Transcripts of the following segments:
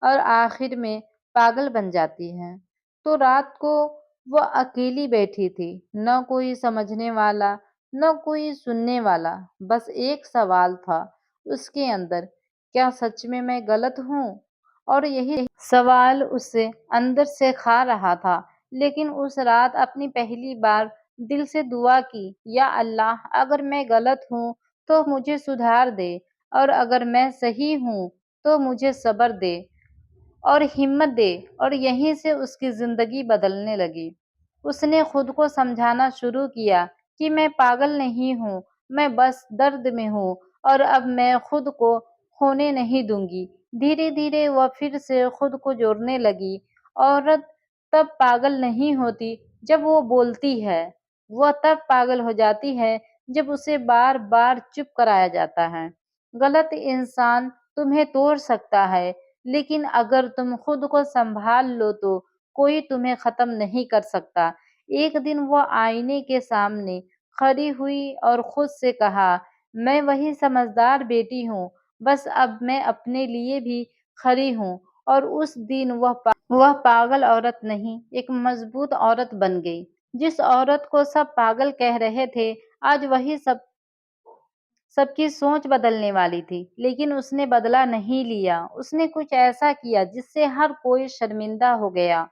اور آخر میں پاگل بن جاتی ہیں۔ تو رات کو وہ اکیلی بیٹھی تھی، نہ کوئی سمجھنے والا، نہ کوئی سننے والا، بس ایک سوال تھا اس کے اندر، کیا سچ میں غلط ہوں؟ اور یہی سوال اسے اندر سے کھا رہا تھا۔ لیکن اس رات اپنی پہلی بار دل سے دعا کی، یا اللہ، اگر میں غلط ہوں تو مجھے سدھار دے، اور اگر میں صحیح ہوں تو مجھے صبر دے اور ہمت دے۔ اور یہیں سے اس کی زندگی بدلنے لگی۔ اس نے خود کو سمجھانا شروع کیا کہ میں پاگل نہیں ہوں، میں بس درد میں ہوں، اور اب میں خود کو کھونے نہیں دوں گی۔ دھیرے دھیرے وہ پھر سے خود کو جوڑنے لگی۔ عورت تب پاگل نہیں ہوتی جب وہ بولتی ہے، وہ تب پاگل ہو جاتی ہے جب اسے بار بار چپ کرایا جاتا ہے۔ غلط انسان تمہیں توڑ سکتا ہے، لیکن اگر تم خود کو سنبھال لو تو کوئی تمہیں ختم نہیں کر سکتا۔ ایک دن وہ آئینے کے سامنے کھڑی ہوئی اور خود سے کہا، میں وہی سمجھدار بیٹی ہوں، بس اب میں اپنے لیے بھی کھڑی ہوں۔ اور اس دن وہ پاگل عورت نہیں، ایک مضبوط عورت بن گئی۔ جس عورت کو سب پاگل کہہ رہے تھے، آج وہی سب کی سوچ بدلنے والی تھی۔ لیکن اس نے بدلہ نہیں لیا، اس نے کچھ ایسا کیا جس سے ہر کوئی شرمندہ ہو گیا۔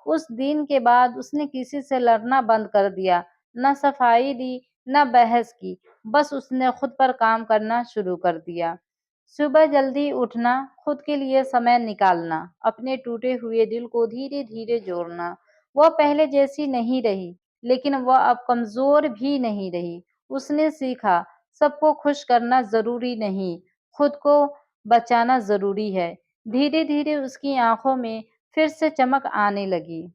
اس دن کے بعد اس نے کسی سے لڑنا بند کر دیا، نہ صفائی دی، نہ بحث کی، بس اس نے خود پر کام کرنا شروع کر دیا۔ صبح جلدی اٹھنا، خود کے لیے سمے نکالنا، اپنے ٹوٹے ہوئے دل کو دھیرے دھیرے جوڑنا۔ وہ پہلے جیسی نہیں رہی، لیکن وہ اب کمزور بھی نہیں رہی۔ اس نے سیکھا، سب کو خوش کرنا ضروری نہیں، خود کو بچانا ضروری ہے۔ دھیرے دھیرے اس کی آنکھوں میں پھر سے چمک آنے لگی۔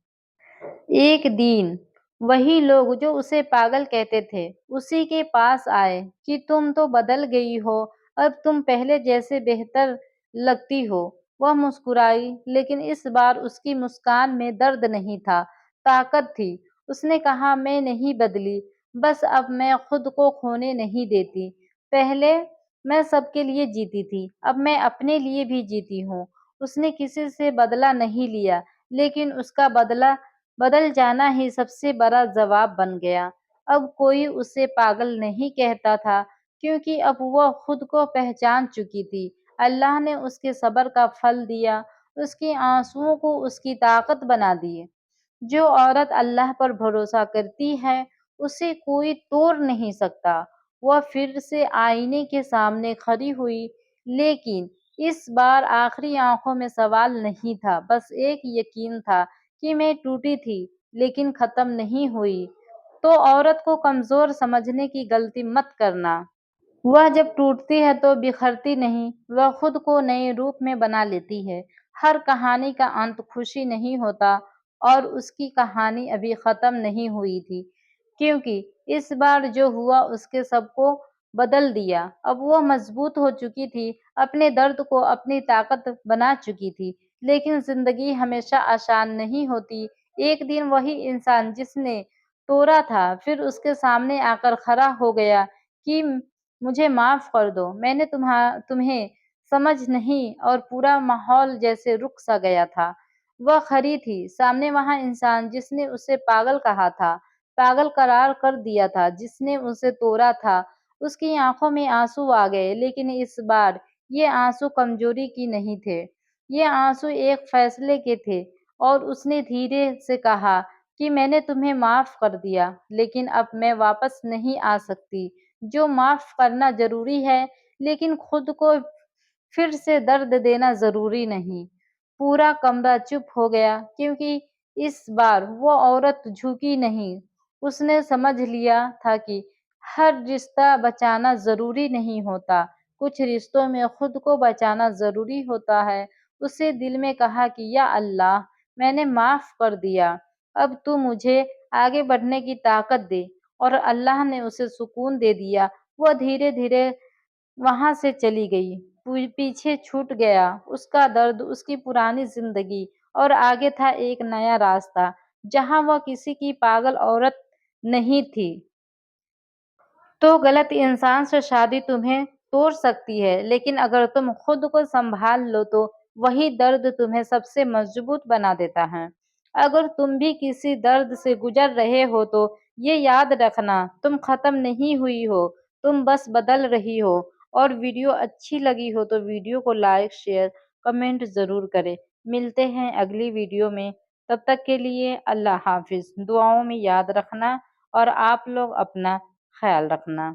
ایک دن وہی لوگ جو اسے پاگل کہتے تھے اسی کے پاس آئے کہ تم تو بدل گئی ہو، اب تم پہلے جیسے بہتر لگتی ہو۔ وہ مسکرائی، لیکن اس بار اس کی مسکان میں درد نہیں تھا، طاقت تھی۔ اس نے کہا، میں نہیں بدلی، بس اب میں خود کو کھونے نہیں دیتی۔ پہلے میں سب کے لیے جیتی تھی، اب میں اپنے لیے بھی جیتی ہوں۔ اس نے کسی سے بدلہ نہیں لیا، لیکن اس کا بدل جانا ہی سب سے بڑا جواب بن گیا۔ اب کوئی اسے پاگل نہیں کہتا تھا، کیونکہ اب وہ خود کو پہچان چکی تھی۔ اللہ نے اس کے صبر کا پھل دیا، اس کے آنسوؤں کو اس کی طاقت بنا دیے۔ جو عورت اللہ پر بھروسہ کرتی ہے اسے کوئی توڑ نہیں سکتا۔ وہ پھر سے آئینے کے سامنے کھڑی ہوئی، لیکن اس بار آخری آنکھوں میں سوال نہیں تھا، بس ایک یقین تھا کہ میں ٹوٹی تھی لیکن ختم نہیں ہوئی۔ تو عورت کو کمزور سمجھنے کی غلطی مت کرنا۔ وہ جب ٹوٹتی ہے تو بکھرتی نہیں، وہ خود کو نئے روپ میں بنا لیتی ہے۔ ہر کہانی کا انت خوشی نہیں ہوتا، اور اس کی کہانی ابھی ختم نہیں ہوئی تھی، کیونکہ اس بار جو ہوا اس کے سب کو بدل دیا۔ اب وہ مضبوط ہو چکی تھی، اپنے درد کو اپنی طاقت بنا چکی تھی۔ لیکن زندگی ہمیشہ آسان نہیں ہوتی۔ ایک دن وہی انسان جس نے توڑا تھا پھر اس کے سامنے آ کر کھڑا ہو گیا کہ مجھے معاف کر دو، میں نے تمہیں سمجھ نہیں، اور پورا ماحول جیسے رک سا گیا تھا۔ وہ کھڑی تھی، سامنے وہاں انسان جس نے اسے پاگل کہا تھا، پاگل قرار کر دیا تھا، جس نے اسے توڑا تھا۔ اس کی آنکھوں میں آنسو آ گئے، لیکن اس بار یہ آنسو کمزوری کی نہیں تھے، یہ آنسو ایک فیصلے کے تھے۔ اور اس نے دھیرے سے کہا کہ میں نے تمہیں معاف کر دیا، لیکن اب میں واپس نہیں آ سکتی۔ جو معاف کرنا ضروری ہے، لیکن خود کو پھر سے درد دینا ضروری نہیں۔ پورا کمرہ چپ ہو گیا، کیونکہ اس بار وہ عورت جھکی نہیں۔ اس نے سمجھ لیا تھا کہ ہر رشتہ بچانا ضروری نہیں ہوتا، کچھ رشتوں میں خود کو بچانا ضروری ہوتا ہے۔ اسے دل میں کہا کہ یا اللہ، میں نے معاف کر دیا، اب تو مجھے آگے بڑھنے کی طاقت دے۔ اور اللہ نے اسے سکون دے دیا۔ وہ دھیرے دھیرے وہاں سے چلی گئی، پیچھے چھوٹ گیا اس کا درد، اس کی پرانی زندگی، اور آگے تھا ایک نیا راستہ جہاں وہ کسی کی پاگل عورت نہیں تھی۔ تو غلط انسان سے شادی تمہیں توڑ سکتی ہے، لیکن اگر تم خود کو سنبھال لو تو وہی درد تمہیں سب سے مضبوط بنا دیتا ہے۔ اگر تم بھی کسی درد سے گزر رہے ہو تو یہ یاد رکھنا، تم ختم نہیں ہوئی ہو، تم بس بدل رہی ہو۔ اور ویڈیو اچھی لگی ہو تو ویڈیو کو لائک، شیئر، کمنٹ ضرور کریں۔ ملتے ہیں اگلی ویڈیو میں، تب تک کے لیے اللہ حافظ۔ دعاؤں میں یاد رکھنا اور آپ لوگ اپنا خیال رکھنا۔